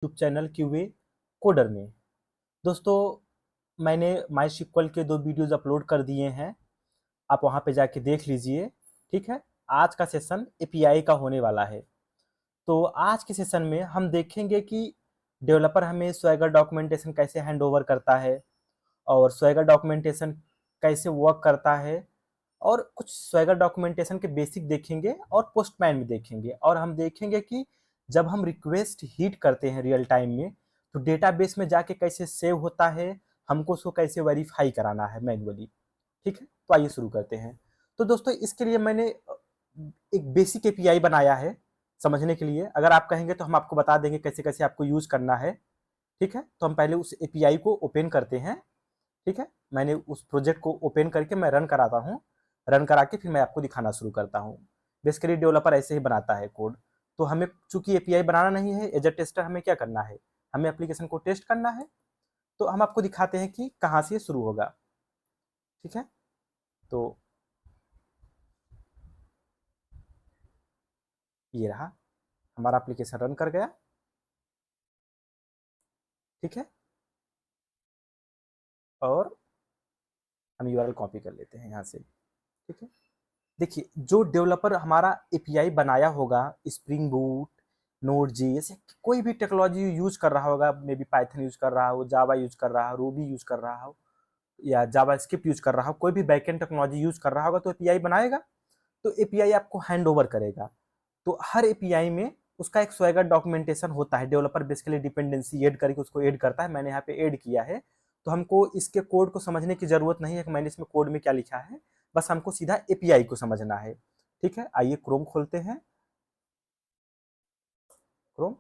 YouTube channel QA coder में। दोस्तों, मैंने माई के 2 वीडियोज़ अपलोड कर दिए हैं, आप वहाँ पे जाके देख लीजिए, ठीक है? आज का सेशन एपीआई का होने वाला है। तो आज के सेशन में हम देखेंगे कि डेवलपर हमें स्वैगर डॉक्यूमेंटेशन कैसे हैंडओवर करता है और स्वैगर डॉक्यूमेंटेशन कैसे वर्क करता है, और कुछ स्वैगर डॉक्यूमेंटेशन के बेसिक देखेंगे और पोस्टमैन भी देखेंगे, और हम देखेंगे कि जब हम रिक्वेस्ट हीट करते हैं रियल टाइम में तो डेटाबेस में जाके कैसे सेव होता है, हमको उसको कैसे वेरीफाई कराना है मैन्युअली। ठीक है, तो आइए शुरू करते हैं। तो दोस्तों, इसके लिए मैंने एक बेसिक एपीआई बनाया है समझने के लिए। अगर आप कहेंगे तो हम आपको बता देंगे कैसे कैसे आपको यूज करना है। ठीक है, तो हम पहले उस एपीआई को ओपन करते हैं। ठीक है, मैंने उस प्रोजेक्ट को ओपन करके मैं रन कराता हूँ। रन करा के फिर मैं आपको दिखाना शुरू करता हूँ। बेसिकली डेवलपर ऐसे ही बनाता है कोड। तो हमें चूंकि एपीआई बनाना नहीं है, एज अ टेस्टर हमें क्या करना है, हमें एप्लीकेशन को टेस्ट करना है। तो हम आपको दिखाते हैं कि कहाँ से ये शुरू होगा। ठीक है, तो ये रहा, हमारा एप्लीकेशन रन कर गया। ठीक है, और हम यूआरएल कॉपी कर लेते हैं यहाँ से। ठीक है, देखिए जो डेवलपर हमारा एपीआई बनाया होगा, स्प्रिंग बूट, नोड जी, ऐसे कोई भी टेक्नोलॉजी यूज कर रहा होगा, मे बी पाइथन यूज कर रहा हो, जावा यूज कर रहा हो, रूबी यूज कर रहा हो, या जावा स्क्रिप्ट यूज कर रहा हो, कोई भी बैकएंड टेक्नोलॉजी यूज कर रहा होगा तो एपीआई बनाएगा। तो एपीआई आपको हैंड ओवर करेगा। तो हर एपीआई में उसका एक स्वैगर डॉक्यूमेंटेशन होता है। डेवलपर बेसिकली डिपेंडेंसी ऐड करके उसको ऐड करता है। मैंने यहाँ पे ऐड किया है, तो हमको इसके कोड को समझने की जरूरत नहीं है कि मैंने इसमें कोड में क्या लिखा है, बस हमको सीधा एपीआई को समझना है। ठीक है, आइए क्रोम खोलते हैं। क्रोम,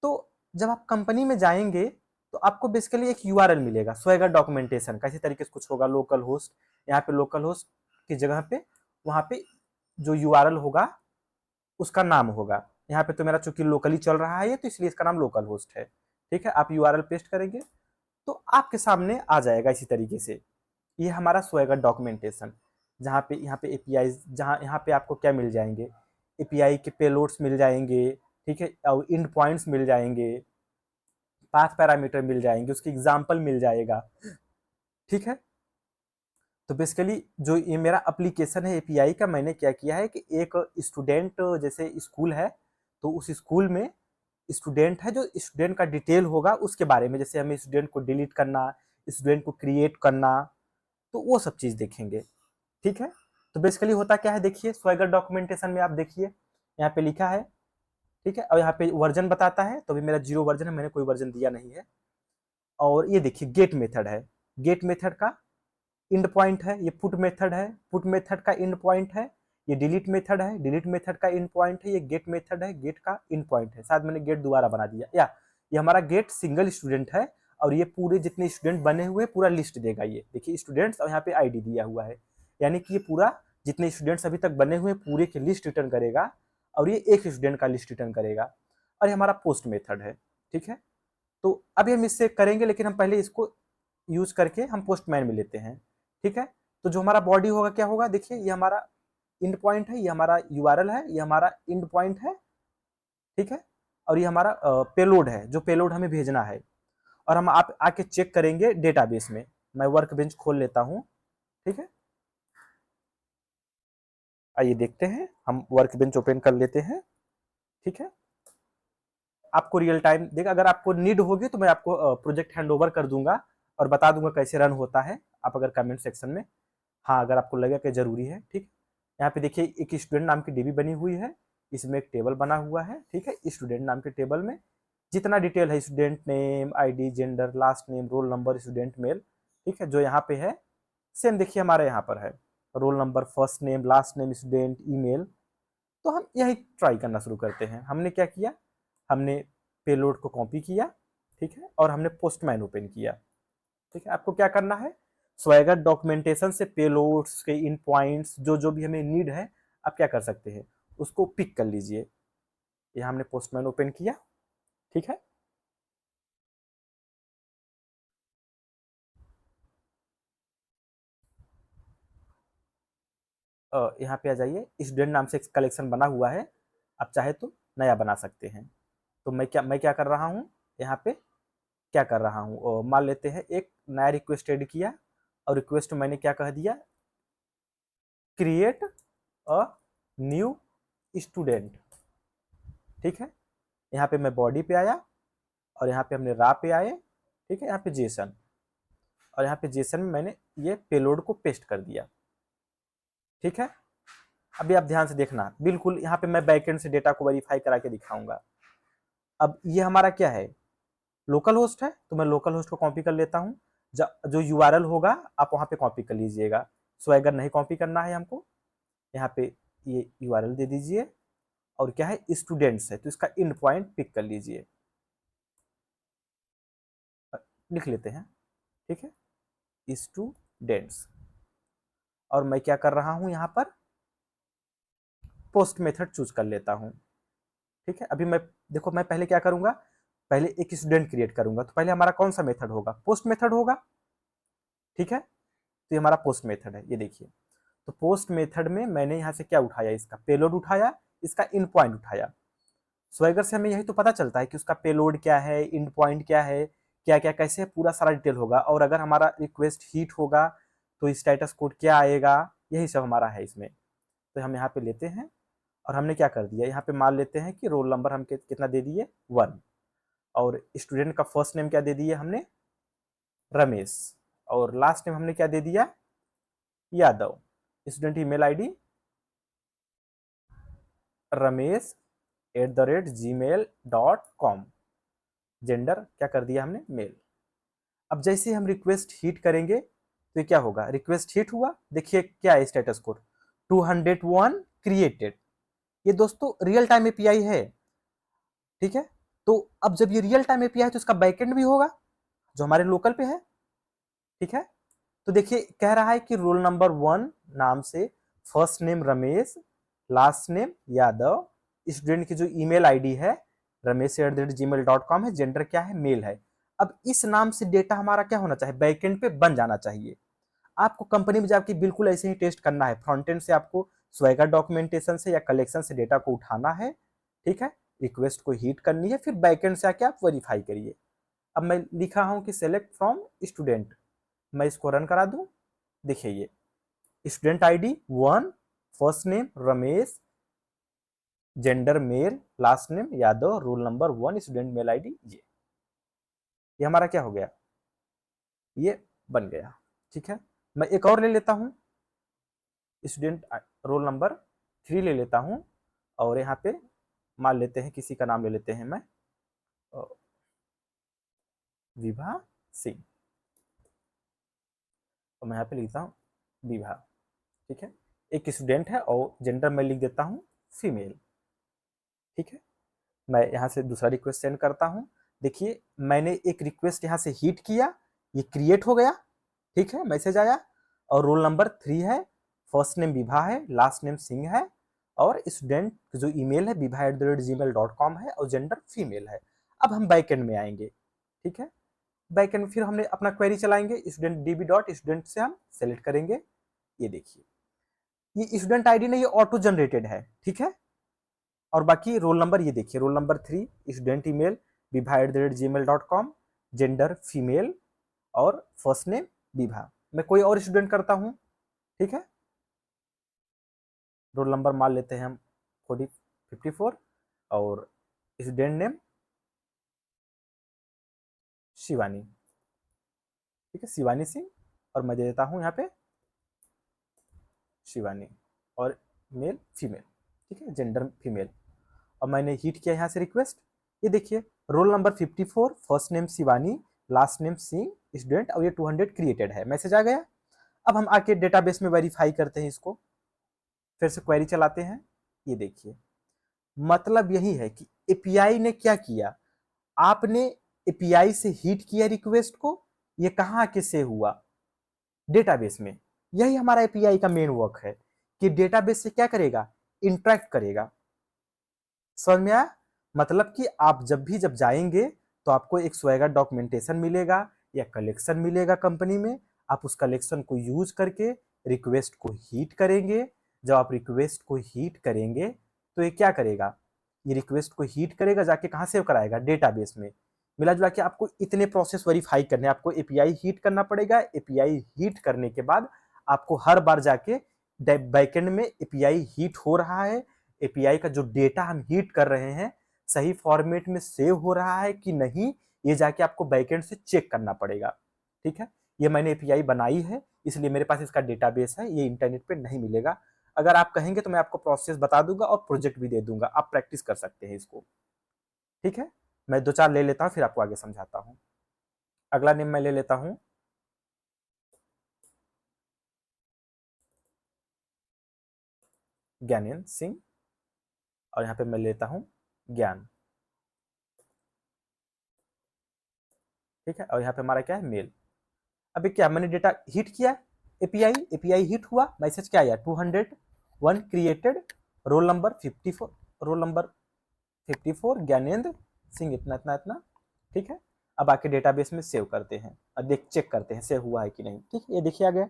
तो जब आप कंपनी में जाएंगे तो आपको बेसिकली एक यूआरएल मिलेगा स्वैगर डॉक्यूमेंटेशन का। इसी तरीके से कुछ होगा, लोकल होस्ट, यहाँ पे लोकल होस्ट की जगह पे वहाँ पे जो यूआरएल होगा उसका नाम होगा। यहाँ पे तो मेरा चूंकि लोकली चल रहा है ये, तो इसलिए इसका नाम लोकल होस्ट है। ठीक है, आप यूआरएल पेस्ट करेंगे तो आपके सामने आ जाएगा इसी तरीके से। ये हमारा स्वैगर डॉक्यूमेंटेशन, जहाँ पे यहाँ पे एपीआई, जहाँ यहाँ पे आपको क्या मिल जाएंगे, एपीआई के पेलोड्स मिल जाएंगे। ठीक है, और इंड पॉइंट्स मिल जाएंगे, पाथ पैरामीटर मिल जाएंगे, उसकी एग्जाम्पल मिल जाएगा। ठीक है, तो बेसिकली जो ये मेरा एप्लीकेशन है एपीआई का, मैंने क्या किया है कि एक स्टूडेंट, जैसे स्कूल है तो उस स्कूल में स्टूडेंट है, जो स्टूडेंट का डिटेल होगा उसके बारे में, जैसे हमें स्टूडेंट को डिलीट करना, स्टूडेंट को क्रिएट करना, तो वो सब चीज़ देखेंगे। ठीक है, तो बेसिकली होता क्या है, देखिए स्वैगर डॉक्यूमेंटेशन में आप देखिए यहाँ पे लिखा है। ठीक है, और यहाँ पे वर्जन बताता है, तो अभी मेरा 0 वर्जन है, मैंने कोई वर्जन दिया नहीं है। और ये देखिए गेट मेथड है, गेट मेथड का इंड पॉइंट है, ये पुट मेथड है, पुट मेथड का इंड पॉइंट है, ये डिलीट मेथड है, डिलीट मेथड का इंड पॉइंट है, ये गेट मेथड है, गेट का इंड पॉइंट है। शायद मैंने गेट दोबारा बना दिया, या ये हमारा गेट सिंगल स्टूडेंट है, और ये पूरे जितने स्टूडेंट बने हुए पूरा लिस्ट देगा। ये देखिए स्टूडेंट्स, और यहाँ पे आईडी दिया हुआ है, यानी कि ये पूरा जितने स्टूडेंट्स अभी तक बने हुए पूरे की लिस्ट रिटर्न करेगा, और ये एक स्टूडेंट का लिस्ट रिटर्न करेगा। और ये हमारा पोस्ट मेथड है। ठीक है, तो अभी हम इससे करेंगे, लेकिन हम पहले इसको यूज करके हम पोस्टमैन में लेते हैं। ठीक है, तो जो हमारा बॉडी होगा क्या होगा, देखिए ये हमारा इंड पॉइंट है, ये हमारा यूआरएल है, ये हमारा इंड पॉइंट है। ठीक है, और ये हमारा पेलोड है, जो पेलोड हमें भेजना है। और हम आप आके चेक करेंगे डेटाबेस में। मैं वर्क बेंच खोल लेता हूँ। ठीक है, आइए देखते हैं, हम वर्क बेंच ओपन कर लेते हैं। ठीक है, आपको रियल टाइम देख, अगर आपको नीड होगी तो मैं आपको प्रोजेक्ट हैंड ओवर कर दूंगा और बता दूंगा कैसे रन होता है। आप अगर कमेंट सेक्शन में, हाँ, अगर आपको लगे कि जरूरी है। ठीक, यहाँ पे देखिए एक स्टूडेंट नाम की डीबी बनी हुई है, इसमें एक टेबल बना हुआ है। ठीक है, स्टूडेंट नाम के टेबल में जितना डिटेल है, student name, ID, gender, last name, roll number, student mail, ठीक है, जो यहाँ पे है सेम देखिए हमारे यहाँ पर है, roll number, first name, last name, student, email. तो हम यही ट्राई करना शुरू करते हैं। हमने क्या किया, हमने पेलोड को कॉपी किया। ठीक है, और हमने पोस्टमैन ओपन किया। ठीक है, आपको क्या करना है, स्वैगर डॉक्यूमेंटेशन से पेलोड्स के इन पॉइंट्स जो जो भी हमें नीड है, आप क्या कर सकते हैं, उसको पिक कर लीजिए। यहाँ हमने पोस्टमैन ओपन किया। ठीक है, यहाँ पे आ जाइए, स्टूडेंट नाम से कलेक्शन बना हुआ है, आप चाहे तो नया बना सकते हैं। तो मैं क्या कर रहा हूँ, यहाँ पे क्या कर रहा हूँ, मान लेते हैं एक नया रिक्वेस्ट ऐड किया और रिक्वेस्ट मैंने क्या कह दिया, क्रिएट अ न्यू स्टूडेंट। ठीक है, यहाँ पे मैं बॉडी पे आया और यहाँ पे हमने रा पे आए। ठीक है, यहाँ पे जेसन, और यहाँ पे जेसन में मैंने ये पेलोड को पेस्ट कर दिया। ठीक है, अभी आप ध्यान से देखना, बिल्कुल यहाँ पे मैं बैकएंड से डेटा को वेरीफाई करा के दिखाऊंगा। अब ये हमारा क्या है, लोकल होस्ट है, तो मैं लोकल होस्ट को कॉपी कर लेता हूँ। जो यूआरएल होगा आप वहाँ पे कॉपी कर लीजिएगा। स्वैगर नहीं कॉपी करना है हमको, यहाँ पे ये यूआरएल दे दीजिए, और क्या है, स्टूडेंट्स है तो इसका इन पॉइंट पिक कर लीजिए, लिख लेते हैं। ठीक है, स्टूडेंट्स, और मैं क्या कर रहा हूँ, यहाँ पर पोस्ट मेथड चूज कर लेता हूँ। ठीक है, अभी मैं देखो, मैं पहले क्या करूंगा, पहले एक स्टूडेंट क्रिएट करूंगा, तो पहले हमारा कौन सा मेथड होगा, पोस्ट मेथड होगा। ठीक है, तो ये हमारा पोस्ट मेथड है, ये देखिए। तो पोस्ट मेथड में मैंने यहाँ से क्या उठाया, इसका पेलोड उठाया, इसका इन पॉइंट उठाया। स्वैगर से हमें यही तो पता चलता है कि उसका पेलोड क्या है, इन पॉइंट क्या है, क्या क्या कैसे है, पूरा सारा डिटेल होगा। और अगर हमारा रिक्वेस्ट हीट होगा तो स्टेटस कोड क्या आएगा, यही सब हमारा है इसमें। तो हम यहाँ पे लेते हैं और हमने क्या कर दिया, यहाँ पे मान लेते हैं कि रोल नंबर हम कितना दे दिए, 1, और स्टूडेंट का फर्स्ट नेम क्या दे दिए हमने, रमेश, और लास्ट नेम हमने क्या दे दिया, Yadav. Student email ID ramesh@gmail.com, gender क्या कर दिया हमने, मेल। अब जैसे हम रिक्वेस्ट हीट करेंगे तो ये क्या होगा, रिक्वेस्ट हीट हुआ, देखिए क्या है स्टेटस कोड, 201 क्रिएटेड। ये दोस्तों रियल टाइम एपीआई है। ठीक है, तो अब जब ये रियल टाइम एपीआई है तो इसका बैकएंड भी होगा जो हमारे लोकल पे है। ठीक है, तो देखिए कह रहा है कि रोल नंबर 1 नाम से first name Ramesh, last name Yadav, student की जो ईमेल आईडी है ramesh@gmail.com है, जेंडर क्या है, मेल है। अब इस नाम से डेटा हमारा क्या होना चाहिए, बैकएंड पे बन जाना चाहिए। आपको कंपनी में जाके बिल्कुल ऐसे ही टेस्ट करना है, फ्रंट एंड से आपको स्वैगर डॉक्यूमेंटेशन से या कलेक्शन से डेटा को उठाना है। ठीक है, रिक्वेस्ट को हीट करनी है, फिर बैकएंड से आके आप वेरीफाई करिए। अब मैं लिखा हूं कि सेलेक्ट फ्रॉम स्टूडेंट, मैं इसको रन करा दूं। देखिए ये student ID 1, first name Ramesh, gender male, last name Yadav, roll number 1, student mail ID, ये हमारा क्या हो गया, ये बन गया। ठीक है, मैं एक और ले लेता हूं, स्टूडेंट रोल नंबर 3 ले लेता हूं, और यहाँ पे मान लेते हैं किसी का नाम ले लेते हैं, मैं विभा सिंह, और मैं यहाँ पे लिखता हूँ विभा। ठीक है, एक स्टूडेंट है और जेंडर मैं लिख देता हूँ फीमेल। ठीक है, मैं यहाँ से दूसरा रिक्वेस्ट सेंड करता हूँ। देखिए मैंने एक रिक्वेस्ट यहाँ से हीट किया, ये क्रिएट हो गया। ठीक है, मैसेज आया, और रोल नंबर 3 है, फर्स्ट नेम विभा है, लास्ट नेम सिंह है, और स्टूडेंट जो ईमेल है viva@gmail.com है, और जेंडर फीमेल है। अब हम बैकएंड में आएंगे। ठीक है, बैकएंड फिर हमने अपना क्वेरी चलाएंगे, स्टूडेंट db.student से हम सेलेक्ट करेंगे। ये देखिए ये स्टूडेंट आईडी ने ये ऑटो जनरेटेड है। ठीक है, और बाकी रोल नंबर ये देखिए, roll number 3, student email viva@gmail.com, gender female, और फर्स्ट नेम विभा। मैं कोई और स्टूडेंट करता हूँ। ठीक है, रोल नंबर मान लेते हैं हम 54, और स्टूडेंट नेम शिवानी। ठीक है, शिवानी सिंह, और मैं दे देता हूँ यहाँ पे शिवानी, और मेल फीमेल। ठीक है, जेंडर फीमेल, और मैंने हीट किया यहाँ से रिक्वेस्ट। ये देखिए roll number 54, first name Shivani, last name Singh, student, और ये 200 क्रिएटेड है, मैसेज आ गया। अब हम आके डेटाबेस में वेरीफाई करते हैं इसको, फिर से क्वेरी चलाते हैं। ये देखिए मतलब यही है कि एपीआई ने क्या किया, आपने एपीआई से हीट किया रिक्वेस्ट को, ये कहाँ किससे हुआ, डेटाबेस में। यही हमारा एपीआई का मेन वर्क है कि डेटाबेस से क्या करेगा, इंटरेक्ट करेगा। समझ में आया, मतलब कि आप जब जाएंगे तो आपको एक स्वैगर डॉक्यूमेंटेशन मिलेगा या कलेक्शन मिलेगा कंपनी में, आप उस कलेक्शन को यूज करके रिक्वेस्ट को हीट करेंगे। जब आप रिक्वेस्ट को हीट करेंगे तो ये क्या करेगा, ये रिक्वेस्ट को हीट करेगा, जाके कहाँ सेव कराएगा, डेटाबेस में। मिला जुला के आपको इतने प्रोसेस वेरीफाई करने, आपको एपीआई हीट करना पड़ेगा। एपीआई हीट करने के बाद आपको हर बार जाके बैकएंड में एपीआई हीट हो रहा है, एपीआई का जो डेटा हम हीट कर रहे हैं सही फॉर्मेट में सेव हो रहा है कि नहीं, ये जाके आपको बैकएंड से चेक करना पड़ेगा। ठीक है, ये मैंने एपीआई बनाई है, इसलिए मेरे पास इसका डेटाबेस है, ये इंटरनेट पे नहीं मिलेगा। अगर आप कहेंगे तो मैं आपको प्रोसेस बता दूंगा और प्रोजेक्ट भी दे दूंगा, आप प्रैक्टिस कर सकते हैं इसको। ठीक है, मैं दो चार ले लेता हूँ फिर आपको आगे समझाता हूँ। अगला नेम मैं ले लेता हूँ ज्ञानेंद्र सिंह, और यहाँ पे मैं लेता हूँ ज्ञान। ठीक है, और यहाँ पे हमारा क्या है, मेल। अभी क्या मैंने डेटा हिट किया, एपीआई एपीआई हिट हुआ, मैसेज क्या आया 201 created, roll number 54, roll number 54 Gyanendra Singh इतना इतना इतना। ठीक है, अब आके डेटाबेस में सेव करते हैं और देख चेक करते हैं सेव हुआ है कि नहीं। ठीक है, ये देखिए आ गया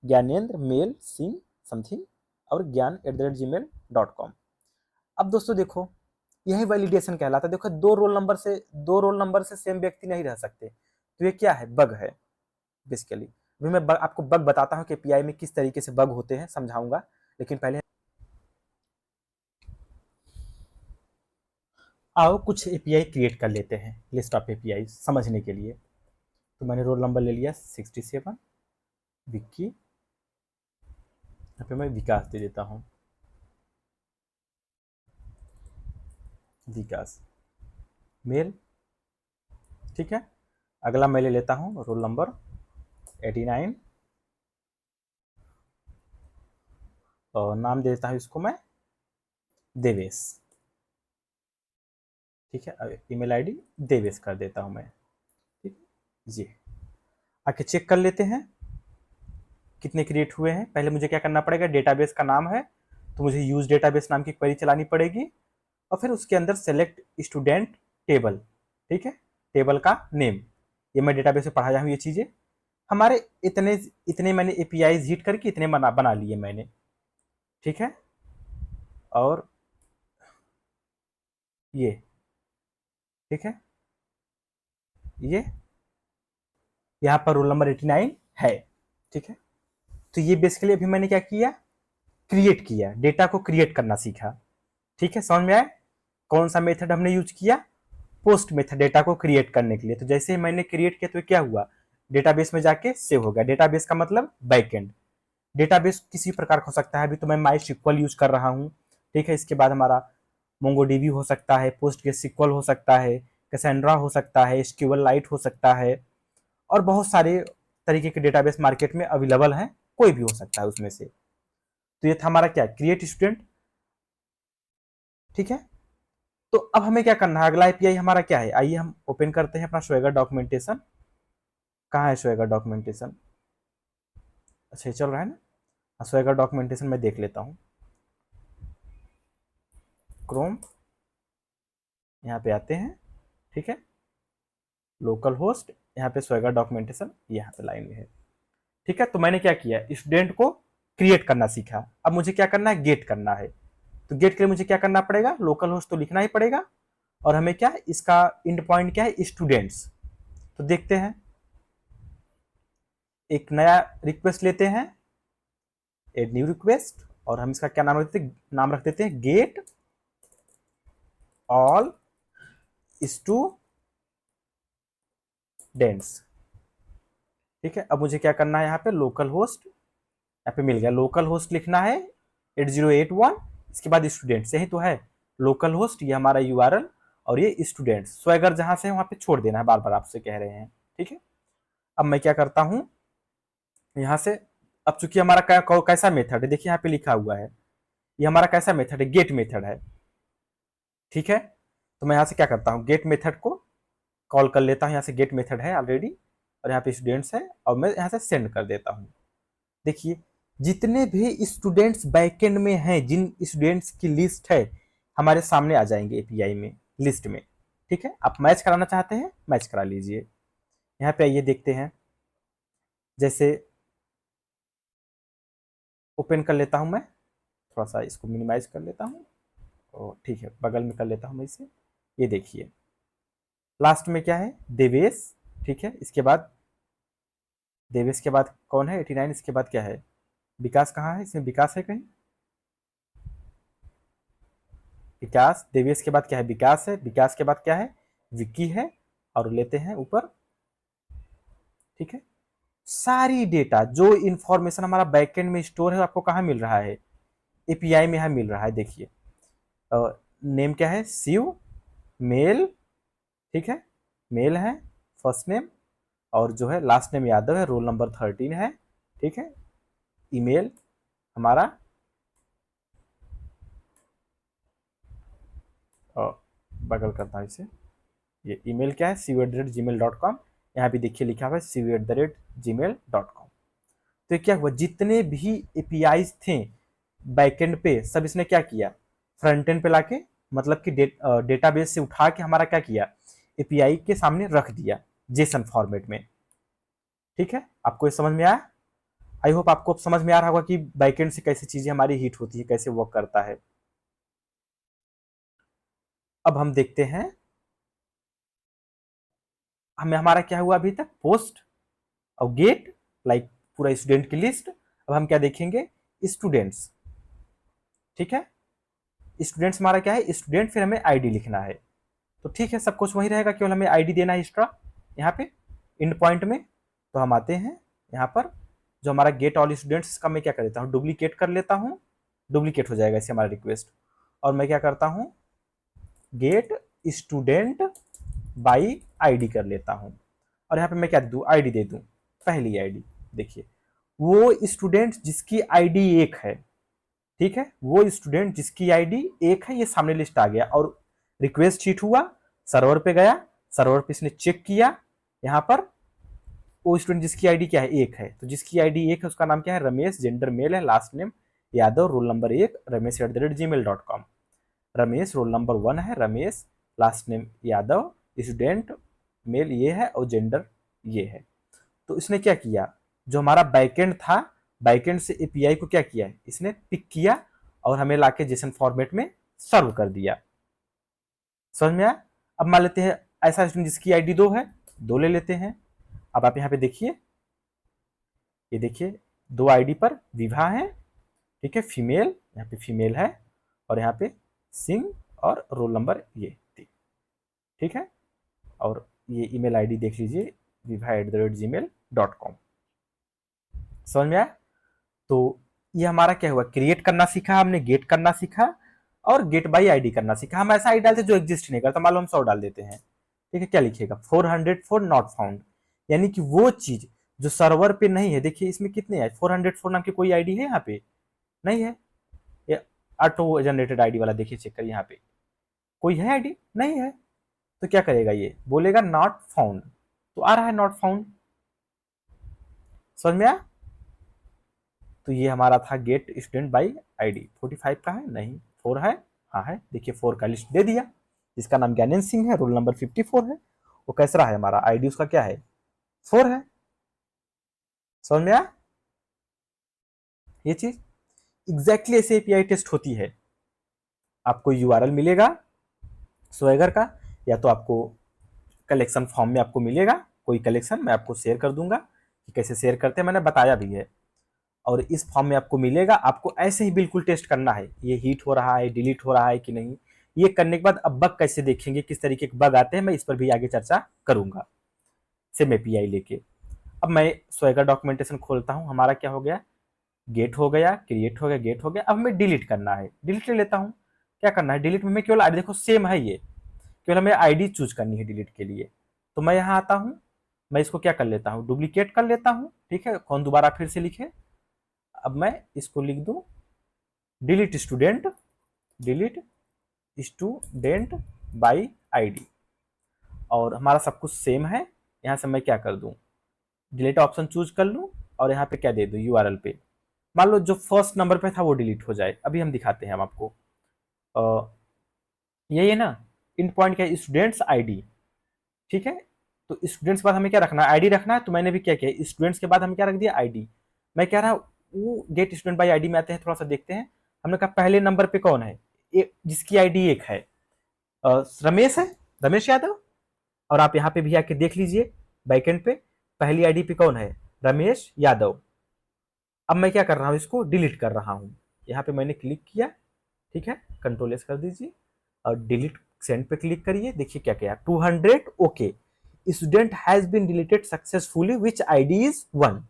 ज्ञानेंद्र मेल सिंह समथिंग और ज्ञान@gmail.com। अब दोस्तों देखो, यही वैलिडेशन कहलाता है। देखो दो रोल नंबर से सेम व्यक्ति नहीं रह सकते, तो ये क्या है, बग है बेसिकली। अभी मैं आपको बग बताता हूँ कि एपीआई में किस तरीके से बग होते हैं, समझाऊंगा, लेकिन पहले आओ कुछ एपीआई क्रिएट कर लेते हैं, लिस्ट ऑफ एपीआई समझने के लिए। तो मैंने रोल नंबर ले लिया 67, विक्की, यहाँ पे मैं विकास दे देता हूँ, विकास मेल। ठीक है, अगला मैं ले लेता हूँ रोल नंबर 89 और नाम दे देता हूँ इसको मैं देवेश। ठीक है, अब ईमेल आईडी देवेश कर देता हूँ मैं। ठीक है जी, आके चेक कर लेते हैं कितने क्रिएट हुए हैं। पहले मुझे क्या करना पड़ेगा, डेटाबेस का नाम है तो मुझे यूज डेटाबेस नाम की क्वेरी चलानी पड़ेगी, और फिर उसके अंदर सेलेक्ट स्टूडेंट टेबल। ठीक है, टेबल का नेम, ये मैं डेटाबेस में पढ़ाया हूँ ये चीज़ें। हमारे इतने इतने मैंने एपीआई हिट करके इतने बना लिए मैंने। ठीक है, और ये ठीक है, ये यहाँ पर रोल नंबर 89 है। ठीक है, तो ये बेसिकली अभी मैंने क्या किया, क्रिएट किया, डेटा को क्रिएट करना सीखा। ठीक है, समझ में आया कौन सा मेथड हमने यूज किया, पोस्ट मेथड, डेटा को क्रिएट करने के लिए। तो जैसे ही मैंने क्रिएट किया तो क्या हुआ, डेटाबेस में जाके सेव हो गया। डेटाबेस का मतलब बैकएंड। डेटाबेस किसी प्रकार का हो सकता है, अभी तो मैं माई सिक्वल यूज कर रहा हूँ। ठीक है, इसके बाद हमारा मोंगोडीबी हो सकता है, पोस्टग्रेसक्यूएल हो सकता है, कैसेंड्रा हो सकता है, एसक्यूएल लाइट हो सकता है, और बहुत सारे तरीके के डेटाबेस मार्केट में अवेलेबल हैं, कोई भी हो सकता है उसमें से। तो ये था हमारा क्या, क्रिएट स्टूडेंट। ठीक है, तो अब हमें क्या करना है, अगला एपीआई हमारा क्या है, आइए हम ओपन करते हैं अपना स्वेगर डॉक्यूमेंटेशन। कहाँ है स्वेगर डॉक्यूमेंटेशन, अच्छा ये चल रहा है ना। स्वेगर डॉक्यूमेंटेशन मैं देख लेता हूँ, क्रोम, यहाँ पे आते हैं। ठीक है, लोकल होस्ट, यहाँ पे स्वेगर डॉक्यूमेंटेशन यहाँ पे लाइन में है। ठीक है, तो मैंने क्या किया, स्टूडेंट को क्रिएट करना सीखा। अब मुझे क्या करना है, गेट करना है। तो गेट के लिए मुझे क्या करना पड़ेगा, लोकल होस्ट तो लिखना ही पड़ेगा, और हमें क्या, इसका इंड पॉइंट क्या है, स्टूडेंट्स। तो देखते हैं, एक नया रिक्वेस्ट लेते हैं, एड न्यू रिक्वेस्ट, और हम इसका क्या नाम रखते हैं, नाम रख देते हैं गेट ऑल स्टूडेंट्स। ठीक है, अब मुझे क्या करना है, यहाँ पे लोकल होस्ट, यहाँ पे मिल गया, लोकल होस्ट लिखना है 8081, इसके बाद स्टूडेंट्स, यही तो है लोकल होस्ट, ये हमारा यूआरएल, और ये स्टूडेंट्स। स्वैगर जहां से है वहां पे छोड़ देना है, बार बार आपसे कह रहे हैं। ठीक है, अब मैं क्या करता हूं, यहाँ से, अब चूंकि हमारा कैसा मेथड है, देखिए यहाँ पे लिखा हुआ है, ये हमारा कैसा मेथड है, गेट मेथड है। ठीक है, तो मैं यहाँ से क्या करता हूँ, गेट मेथड को कॉल कर लेता हूँ, यहाँ से गेट मेथड है ऑलरेडी, और यहाँ पे स्टूडेंट्स है, और मैं यहाँ से सेंड कर देता हूँ। देखिए जितने भी स्टूडेंट्स बैकएंड में हैं, जिन स्टूडेंट्स की लिस्ट है हमारे सामने आ जाएंगे एपीआई में, लिस्ट में। ठीक है, आप मैच कराना चाहते हैं मैच करा लीजिए। यहाँ पे आइए देखते हैं, जैसे ओपन कर लेता हूँ मैं, थोड़ा सा इसको मिनिमाइज कर लेता हूँ, और ठीक है बगल में कर लेता हूँ मैं इसे। ये देखिए लास्ट में क्या है, देवेश, ठीक है। इसके बाद देवेश के बाद कौन है 89, इसके बाद क्या है, विकास कहाँ है, इसमें विकास है कहीं, विकास, देवेश के बाद क्या है, विकास है, विकास के बाद क्या है, विक्की है, और लेते हैं ऊपर, ठीक है। सारी डेटा जो इंफॉर्मेशन हमारा बैकएंड में स्टोर है आपको कहाँ मिल रहा है, एपीआई में यहाँ मिल रहा है। देखिए नेम क्या है, शिव, मेल, ठीक है, मेल है फर्स्ट नेम, और जो है लास्ट नेम यादव है, रोल नंबर 13 है, ठीक है। ईमेल हमारा बगल करता है इसे, ये ईमेल क्या है, cv@gmail.com, यहाँ भी देखिए लिखा हुआ है cv@gmail.com। तो ये क्या हुआ, जितने भी एपीआईज थे बैकएंड पे सब इसने क्या किया, फ्रंट एंड पे लाके, मतलब कि डेटाबेस से उठा के हमारा क्या किया, एपीआई के सामने रख दिया जेसन फॉर्मेट में, ठीक है। आपको ये समझ में आया, आई होप आपको अब समझ में आ रहा होगा कि बैकएंड से कैसे चीजें हमारी हिट होती है, कैसे वर्क करता है। अब हम देखते हैं हमें हमारा क्या हुआ अभी तक, पोस्ट और गेट, लाइक पूरा स्टूडेंट की लिस्ट। अब हम क्या देखेंगे, स्टूडेंट्स, ठीक है। स्टूडेंट्स हमारा क्या है, स्टूडेंट, फिर हमें आईडी लिखना है, तो ठीक है, सब कुछ वही रहेगा, केवल हमें आईडी देना है एक्स्ट्रा यहाँ पे इंड पॉइंट में। तो हम आते हैं यहाँ पर, जो हमारा गेट ऑल स्टूडेंट्स, इसका मैं क्या कर देता हूँ, डुप्लीकेट कर लेता हूँ, डुप्लीकेट हो जाएगा इससे हमारा रिक्वेस्ट। और मैं क्या करता हूँ, गेट स्टूडेंट बाई आईडी कर लेता हूँ, और यहाँ पे मैं क्या दे दूँ, आईडी दे दूँ, पहली आईडी। देखिए वो स्टूडेंट जिसकी आईडी 1 है, ठीक है, वो स्टूडेंट जिसकी आईडी 1 है, ये सामने लिस्ट आ गया, और रिक्वेस्ट शीट हुआ, सर्वर पे गया, सर्वर पे इसने चेक किया, यहाँ पर वो स्टूडेंट जिसकी आईडी क्या है, 1 है, तो जिसकी आईडी 1 है उसका नाम क्या है, रमेश, जेंडर मेल है, last name Yadav, roll number 1, ramesh@gmail.com, Ramesh roll number 1 है, Ramesh last name Yadav, student mail ये है और जेंडर ये है। तो इसने क्या किया, जो हमारा बैकएंड था, बैकएंड से एपीआई को क्या किया, इसने पिक किया और हमें लाके जेसन फॉर्मेट में सर्व कर दिया। समझ में आया। अब मान लेते हैं ऐसा स्टूडेंट जिसकी आईडी 2 है, 2 ले लेते हैं। अब आप यहाँ पे देखिए, ये देखिए 2 आईडी पर विवाह है, ठीक है, फीमेल, यहाँ पे फीमेल है, और यहाँ पे सिंह, और रोल नंबर ये, ठीक है। और ये ईमेल आईडी देख लीजिए, viva@gmail.com। समझ में आया। तो ये हमारा क्या हुआ, क्रिएट करना सीखा हमने, गेट करना सीखा, और गेट बाई आईडी करना सीखा। हम ऐसा आईडी डालते जो एग्जिस्ट नहीं करता, मान लो हम 100 डाल देते हैं, ठीक है, क्या लिखिएगा 404 नॉट फाउंड, यानी कि वो चीज जो सर्वर पे नहीं है। देखिए इसमें कितने है, 404 नाम की कोई आईडी है यहाँ पे, नहीं है, ये ऑटो जनरेटेड आईडी वाला, देखिए चेक करिए यहाँ पे कोई है आईडी, नहीं है। तो क्या करेगा, ये बोलेगा नॉट फाउंड, तो आ रहा है नॉट फाउंड। समझ में आया। तो ये हमारा था गेट स्टूडेंट बाई आईडी। 45 का है, नहीं 4 है, हाँ है, देखिए 4 का लिस्ट दे दिया, जिसका नाम ज्ञानेंद्र सिंह है, रोल नंबर 54 है, वो कैसा है हमारा, आईडी उसका क्या है, 4 है। समझ में आया ये चीज। एग्जैक्टली ऐसे एपीआई टेस्ट होती है। आपको यूआरएल मिलेगा स्वैगर का, या तो आपको कलेक्शन फॉर्म में आपको मिलेगा कोई कलेक्शन, मैं आपको शेयर कर दूंगा कि कैसे शेयर करते हैं, मैंने बताया भी है। और इस फॉर्म में आपको मिलेगा, आपको ऐसे ही बिल्कुल टेस्ट करना है, ये हीट हो रहा है, डिलीट हो रहा है कि नहीं। ये करने के बाद अब बग कैसे देखेंगे, किस तरीके के बग आते हैं, मैं इस पर भी आगे चर्चा करूंगा सेम एपीआई लेके। अब मैं स्वैगर डॉक्यूमेंटेशन खोलता हूं, हमारा क्या हो गया, गेट हो गया, क्रिएट हो गया, गेट हो गया। अब हमें डिलीट करना है, डिलीट ले लेता हूं। क्या करना है, डिलीट में मैं केवल आईडी, देखो सेम है ये, केवल हमें आईडी चूज करनी है डिलीट के लिए। तो मैं यहाँ आता हूँ, मैं इसको क्या कर लेता हूँ, डुप्लीकेट कर लेता हूँ, ठीक है, कौन दोबारा फिर से लिखे। अब मैं इसको लिख दूं, delete student, delete student by ID, और हमारा सब कुछ सेम है। यहाँ से मैं क्या कर दूं, डिलीट ऑप्शन चूज कर लूं, और यहाँ पे क्या दे दूं, यूआरएल पे मान लो जो फर्स्ट नंबर पे था वो डिलीट हो जाए। अभी हम दिखाते हैं हम आपको, यही है ना, इन पॉइंट क्या है, स्टूडेंट्स आईडी, ठीक है। तो स्टूडेंट्स के बाद हमें क्या रखना है, आईडी रखना है, तो मैंने भी क्या किया, स्टूडेंट्स के बाद हमें क्या रख दिया, आईडी। मैं कह रहा हूँ वो गेट स्टूडेंट बाई आईडी में आते हैं, थोड़ा सा देखते हैं। हमने कहा पहले नंबर पे कौन है, जिसकी आईडी 1 है, रमेश है, रमेश यादव, और आप यहाँ पे भी आके देख लीजिए बैकेंड पे पहली आईडी पे कौन है, रमेश यादव। अब मैं क्या कर रहा हूँ, इसको डिलीट कर रहा हूँ। यहाँ पे मैंने क्लिक किया, ठीक है, कंट्रोल एस कर दीजिए और डिलीट सेंड पे क्लिक करिए। देखिए क्या क्या 200 okay, student has been deleted successfully which ID is 1।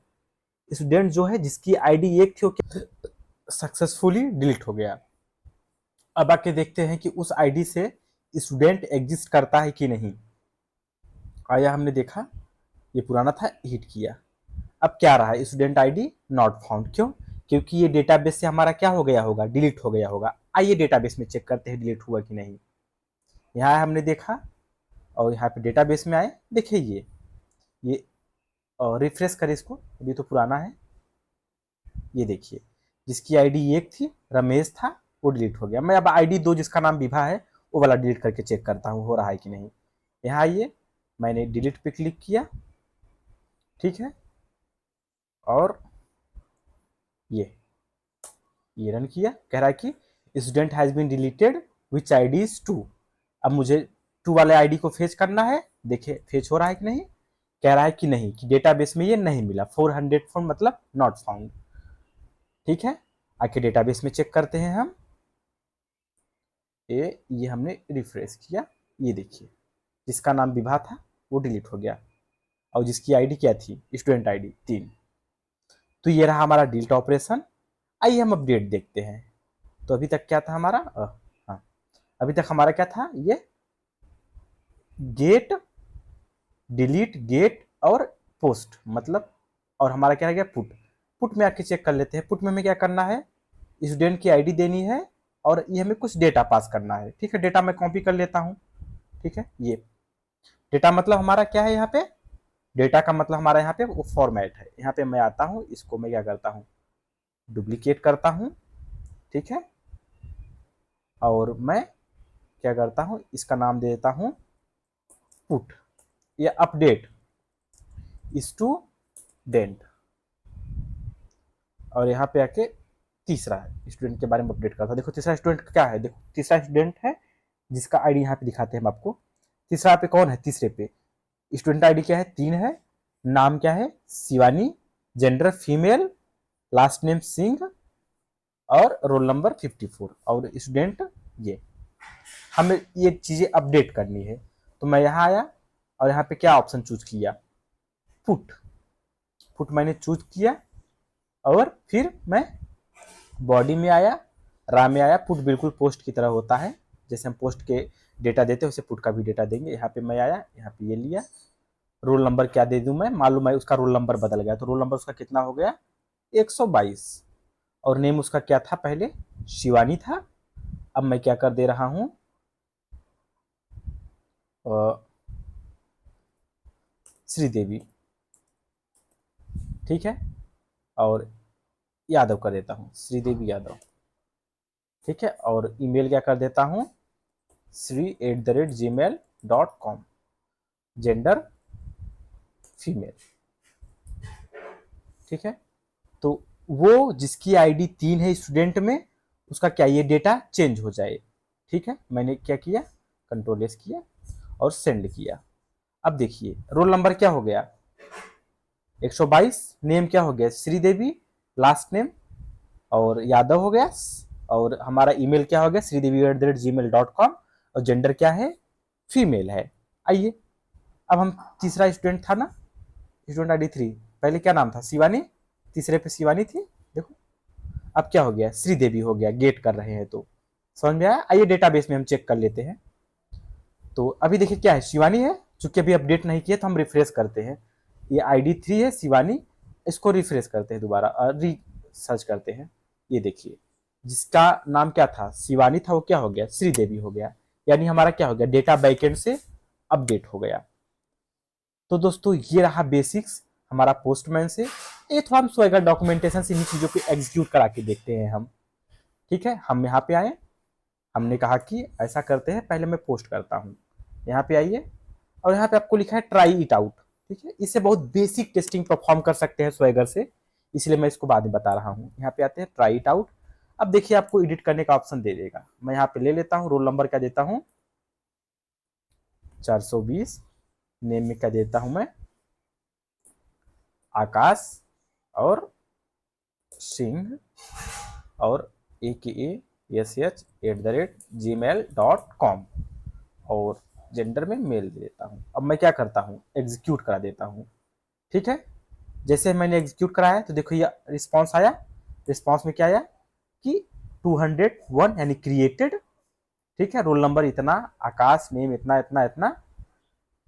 Student जो है जिसकी आईडी 1 थी वो सक्सेसफुली डिलीट हो गया। अब आके देखते हैं कि उस आईडी से स्टूडेंट एग्जिस्ट करता है कि नहीं। आया, हमने देखा ये पुराना था, हिट किया। अब क्या रहा, स्टूडेंट आईडी नॉट फाउंड। क्यों? क्योंकि ये डेटाबेस से हमारा क्या हो गया होगा, डिलीट हो गया होगा। आइए डेटाबेस में चेक करते हैं डिलीट हुआ कि नहीं। यहाँ हमने देखा और यहाँ पे डेटाबेस में आए, देखिए ये रिफ्रेश करें इसको, अभी तो पुराना है। ये देखिए जिसकी आईडी 1 थी, रमेश था, वो डिलीट हो गया। मैं अब आईडी 2 जिसका नाम विभा है वो वाला डिलीट करके चेक करता हूँ हो रहा है कि नहीं। यहाँ आइए, मैंने डिलीट पे क्लिक किया, ठीक है, और ये रन किया। कह रहा है कि student has been deleted which ID is 2। अब मुझे 2 वाले आईडी को फेच करना है। देखिए फेच हो रहा है कि नहीं। कह रहा है कि नहीं, कि डेटाबेस में ये नहीं मिला, 400 फाउंड मतलब नॉट फाउंड। ठीक है, आके डेटाबेस में चेक करते हैं हम। ये हमने रिफ्रेश किया, ये देखिए जिसका नाम विभा था वो डिलीट हो गया और जिसकी आईडी क्या थी, स्टूडेंट आईडी 3। तो ये रहा हमारा डिलीट ऑपरेशन। आइए हम अपडेट देखते हैं। तो अभी तक क्या था हमारा, हाँ, अभी तक हमारा क्या था, ये गेट, डिलीट, गेट और पोस्ट मतलब, और हमारा क्या है गया, पुट। पुट में आके चेक कर लेते हैं। पुट में हमें क्या करना है, स्टूडेंट की आईडी देनी है और ये हमें कुछ डेटा पास करना है। ठीक है, डेटा मैं कॉपी कर लेता हूँ। ठीक है, ये डेटा मतलब हमारा क्या है, यहाँ पे डेटा का मतलब हमारा यहाँ पे वो फॉर्मेट है। यहाँ पे मैं आता हूँ, इसको मैं क्या करता हूँ, डुप्लीकेट करता हूँ। ठीक है, और मैं क्या करता हूँ, इसका नाम दे देता हूँ पुट या अपडेट स्टूडेंट। और यहाँ पे आके तीसरा है, स्टूडेंट के बारे में अपडेट करता हूँ। देखो तीसरा स्टूडेंट क्या है, देखो तीसरा स्टूडेंट है जिसका आईडी यहाँ पे दिखाते हैं हम आपको। तीसरा पे कौन है, तीसरे पे स्टूडेंट आईडी क्या है, 3 है। नाम क्या है, Shivani. Gender female. Last name Singh. और रोल नंबर 54। और स्टूडेंट ये, हमें ये चीजें अपडेट करनी है। तो मैं यहाँ आया और यहाँ पे क्या ऑप्शन चूज किया, पुट। पुट मैंने चूज किया और फिर मैं बॉडी में आया, रा में आया। पुट बिल्कुल पोस्ट की तरह होता है, जैसे हम पोस्ट के डेटा देते हैं वैसे पुट का भी डेटा देंगे। यहाँ पे मैं आया, यहाँ पे ये लिया। रोल नंबर क्या दे दूं मैं, मालूम है उसका रोल नंबर बदल गया, तो रोल नंबर उसका कितना हो गया, 122। और नेम उसका क्या था, पहले शिवानी था। अब मैं क्या कर दे रहा हूं, श्रीदेवी। ठीक है, और यादव कर देता हूं, श्रीदेवी यादव। ठीक है, और ईमेल क्या कर देता हूं, sri@gmail.com। Gender female. ठीक है, तो वो जिसकी आईडी 3 है स्टूडेंट में, उसका क्या ये डेटा चेंज हो जाए। ठीक है, मैंने क्या किया, कंट्रोल एस किया और सेंड किया। अब देखिए रोल नंबर क्या हो गया, 122। नेम क्या हो गया, श्रीदेवी। लास्ट नेम और यादव हो गया। और हमारा ईमेल क्या हो गया, sridevi@gmail.com। और जेंडर क्या है, फीमेल है। आइए, अब हम तीसरा स्टूडेंट था ना, स्टूडेंट आईडी 3, पहले क्या नाम था, शिवानी। तीसरे पे शिवानी थी, देखो। अब क्या हो गया, श्रीदेवी हो गया। गेट कर रहे हैं तो समझ में आया। आइए डेटाबेस में हम चेक कर लेते हैं। तो अभी देखिए क्या है, शिवानी है। चूंकि अभी अपडेट नहीं किया तो हम रिफ्रेश करते हैं। ये आईडी 3 है शिवानी। इसको रिफ्रेश करते हैं दोबारा, री सर्च करते हैं। ये देखिए जिसका नाम क्या था, शिवानी था, वो क्या हो गया, श्रीदेवी हो गया। यानी हमारा क्या हो गया, डेटा बैकएंड से अपडेट हो गया। तो दोस्तों ये रहा बेसिक्स हमारा पोस्टमैन से। ये थोड़ा हम स्वैगर डॉक्यूमेंटेशन से इन चीजों को एग्जीक्यूट करा के देखते हैं हम। ठीक है, हम यहाँ पे आए, हमने कहा कि ऐसा करते हैं, पहले मैं पोस्ट करता हूँ। यहाँ पे आइए और यहाँ पे आपको लिखा है ट्राई इट आउट। ठीक है, इससे बहुत बेसिक टेस्टिंग परफॉर्म कर सकते हैं स्वैगर से, इसलिए मैं इसको बाद में बता रहा हूँ। यहाँ पे आते हैं ट्राई इट आउट। अब देखिए आपको एडिट करने का ऑप्शन दे देगा। मैं यहाँ पे ले लेता हूँ, रोल नंबर क्या देता हूँ, 420। नेम में क्या देता हूं मैं, आकाश और सिंह और AKASH@gmail.com और जेंडर में मेल दे देता हूँ। अब मैं क्या करता हूँ, एग्जीक्यूट करा देता हूँ। ठीक है, जैसे मैंने एग्जीक्यूट कराया तो देखो ये रिस्पॉन्स आया। रिस्पॉन्स में क्या आया कि 201 यानी क्रिएटेड। ठीक है, रोल नंबर इतना, आकाश, नेम इतना इतना इतना,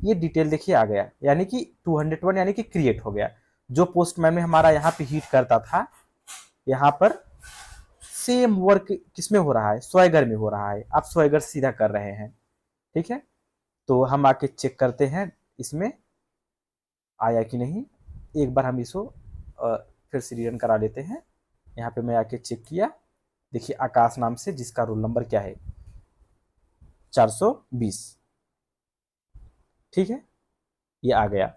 ये डिटेल देखिए आ गया, यानी कि 201 यानी कि क्रिएट हो गया। जो पोस्टमैन में हमारा यहाँ पे हीट करता था, यहाँ पर सेम वर्क किसमें हो रहा है, स्वैगर में हो रहा है। आप स्वैगर सीधा कर रहे हैं। ठीक है, तो हम आके चेक करते हैं इसमें आया कि नहीं। एक बार हम इसको फिर से रीरन करा लेते हैं। यहाँ पे मैं आके चेक किया, देखिए आकाश नाम से जिसका रोल नंबर क्या है 420। ठीक है, ये आ गया,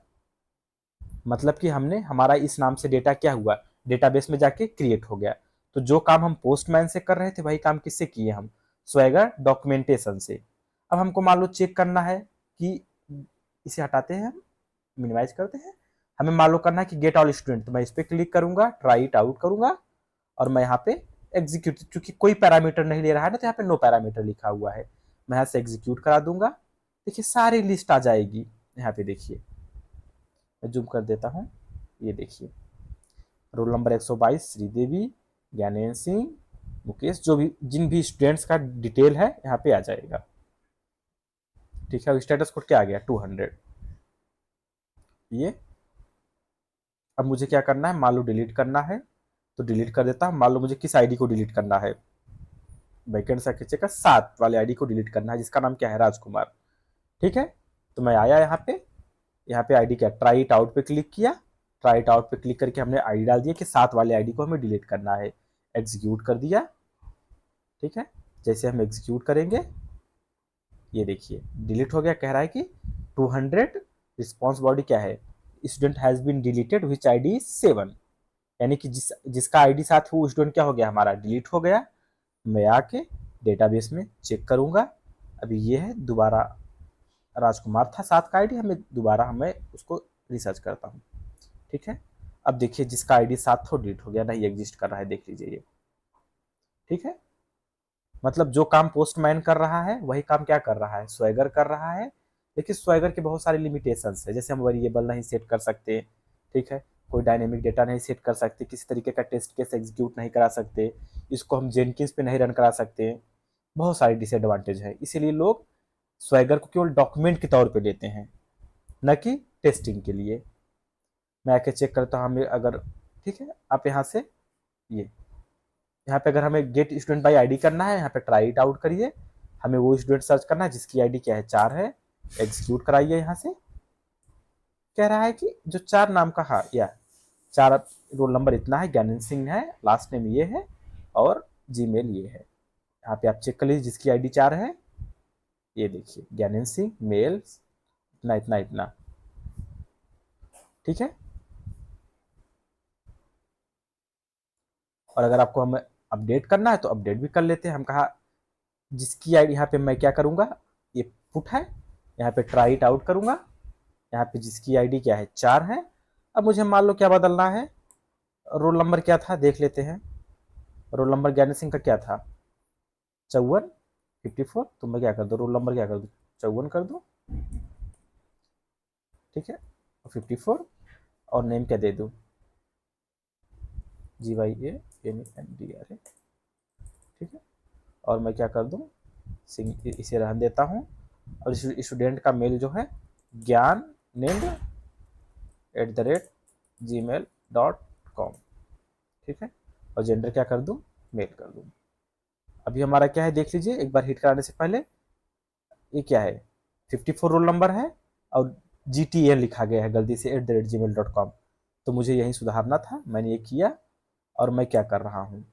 मतलब कि हमने हमारा इस नाम से डेटा क्या हुआ, डेटाबेस में जाके क्रिएट हो गया। तो जो काम हम पोस्टमैन से कर रहे थे वही काम किससे किए हम, स्वैगर डॉक्यूमेंटेशन से। अब हमको मान लो चेक करना है कि, इसे हटाते हैं हम, मिनिमाइज करते हैं। हमें मान लो करना है कि गेट ऑल स्टूडेंट, तो मैं इस पर क्लिक करूंगा, ट्राई इट आउट करूंगा और मैं यहाँ पे एग्जीक्यूट, चूंकि कोई पैरामीटर नहीं ले रहा है ना, तो यहाँ पे नो पैरामीटर लिखा हुआ है, मैं यहाँ से एग्जीक्यूट करा दूंगा। देखिए सारी लिस्ट आ जाएगी। यहाँ पे देखिए, मैं जूम कर देता हूँ, ये देखिए रोल नंबर 122 श्रीदेवी, ज्ञानेन्द्र सिंह, मुकेश, जो भी जिन भी स्टूडेंट्स का डिटेल है यहाँ पे आ जाएगा। ठीक है, स्टेटस कोड क्या आ गया 200। ये अब मुझे क्या करना है, मान लो डिलीट करना है तो डिलीट कर देता हूँ। मान लो मुझे किस आईडी को डिलीट करना है, वैकेंट सर्किट का 7 वाले आईडी को डिलीट करना है, जिसका नाम क्या है राजकुमार। ठीक है, तो मैं आया यहाँ पे आईडी क्या, ट्राई इट आउट पे क्लिक किया। ट्राई इट आउट पे क्लिक करके हमने आईडी डाल दिया कि 7 वाले आईडी को हमें डिलीट करना है। एग्जीक्यूट कर दिया। ठीक है, जैसे हम एग्जीक्यूट करेंगे ये देखिए डिलीट हो गया, कह रहा है कि 200 रिस्पॉन्स बॉडी क्या है, student has been deleted which ID 7, यानी कि जिसका आईडी साथ है वो स्टूडेंट क्या हो गया, हमारा डिलीट हो गया। मैं आके डेटाबेस में चेक करूंगा, अभी ये है, दोबारा राजकुमार था 7 का आईडी, हमें दोबारा हमें उसको रिसर्च करता हूँ। ठीक है, अब देखिए जिसका आईडी 7 था डिलीट हो गया, नहीं एग्जिस्ट कर रहा है, देख लीजिए ये। ठीक है, मतलब जो काम पोस्टमैन कर रहा है वही काम क्या कर रहा है, स्वैगर कर रहा है। लेकिन स्वैगर के बहुत सारे लिमिटेशंस है, जैसे हम वेरिएबल नहीं सेट कर सकते। ठीक है, कोई डायनेमिक डेटा नहीं सेट कर सकते, किसी तरीके का टेस्ट केस एग्जीक्यूट नहीं करा सकते, इसको हम जेनकिंस पे नहीं रन करा सकते। बहुत सारी डिसएडवांटेज है, इसीलिए लोग स्वैगर को केवल डॉक्यूमेंट के तौर पे लेते हैं, न कि टेस्टिंग के लिए। मैं आके चेक करता हूँ हमें अगर, ठीक है, आप यहाँ से ये, यहाँ पे अगर हमें गेट स्टूडेंट बाई आईडी करना है, यहाँ पे ट्राई इट आउट करिए, हमें वो स्टूडेंट सर्च करना है जिसकी आईडी क्या है 4 है। एग्जीक्यूट कराइए, यहाँ से कह रहा है कि जो 4 नाम का, हाँ या 4 रोल नंबर इतना है, ज्ञानेन्द्र सिंह है, लास्ट नेम ये है और जीमेल ये है। यहाँ पे आप चेक कर लीजिए जिसकी आईडी 4 है, ये देखिए ज्ञानेन्द्र सिंह, मेल इतना इतना इतना। ठीक है, और अगर आपको हमें अपडेट करना है तो अपडेट भी कर लेते हैं। हम कहा जिसकी आईडी, यहाँ पे मैं क्या करूंगा, ये पुट है, यहाँ पे ट्राई इट आउट करूंगा, यहाँ पे जिसकी आईडी क्या है 4 है। अब मुझे मान लो क्या बदलना है, रोल नंबर क्या था देख लेते हैं। रोल नंबर ज्ञानेन्द्र सिंह का क्या था 54 54, तो मैं क्या कर दूँ, रोल नंबर क्या कर दूँ 54 कर दूँ। ठीक है, 54 और नेम क्या दे दूँ, GYANNDRA। ठीक है, और मैं क्या कर दूँ, सिंह इसे रहने देता हूँ। और स्टूडेंट का मेल जो है ज्ञान@gmail.com। ठीक है, और जेंडर क्या कर दूँ, मेल कर दूँ। अभी हमारा क्या है देख लीजिए एक बार हिट कराने से पहले, ये क्या है 54 रोल नंबर है और GTN लिखा गया है गलती से @gmail.com। तो मुझे यही सुधारना था, मैंने ये किया और मैं क्या कर रहा हूँ,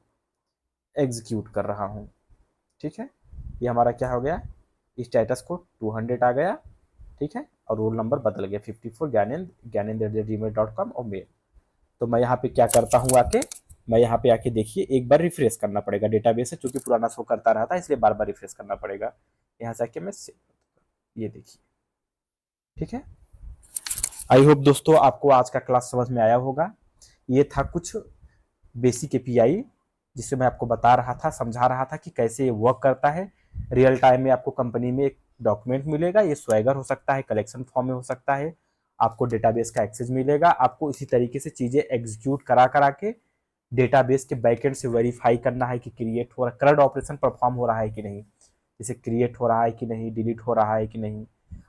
एग्जीक्यूट कर रहा हूँ। ठीक है, ये हमारा क्या हो गया, स्टेटस कोड 200 आ गया। ठीक है, और रोल नंबर बदल गया 54 ज्ञानेन्द्र@gmail.com और मेल। तो मैं यहाँ पे क्या करता हूँ आके, मैं यहाँ पे आके देखिए एक बार रिफ्रेश करना पड़ेगा डेटाबेस से, चूंकि पुराना शो करता रहता है इसलिए बार बार रिफ्रेश करना पड़ेगा। यहाँ से आके मैं ये देखिए, ठीक है, आई होप दोस्तों आपको आज का क्लास समझ में आया होगा। ये था कुछ बेसिक एपीआई जिससे मैं आपको बता रहा था, समझा रहा था कि कैसे ये वर्क करता है। रियल टाइम में आपको कंपनी में एक डॉक्यूमेंट मिलेगा, ये स्वैगर हो सकता है, कलेक्शन फॉर्म में हो सकता है, आपको डेटाबेस का एक्सेस मिलेगा। आपको इसी तरीके से चीजें एग्जीक्यूट करा करा के डेटाबेस के बैकएंड से वेरीफाई करना है कि क्रिएट हो रहा, करंट ऑपरेशन परफॉर्म हो रहा है कि नहीं, जैसे क्रिएट हो रहा है कि नहीं, डिलीट हो रहा है कि नहीं,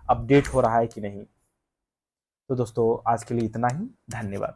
अपडेट हो रहा है कि नहीं। तो दोस्तों आज के लिए इतना ही, धन्यवाद।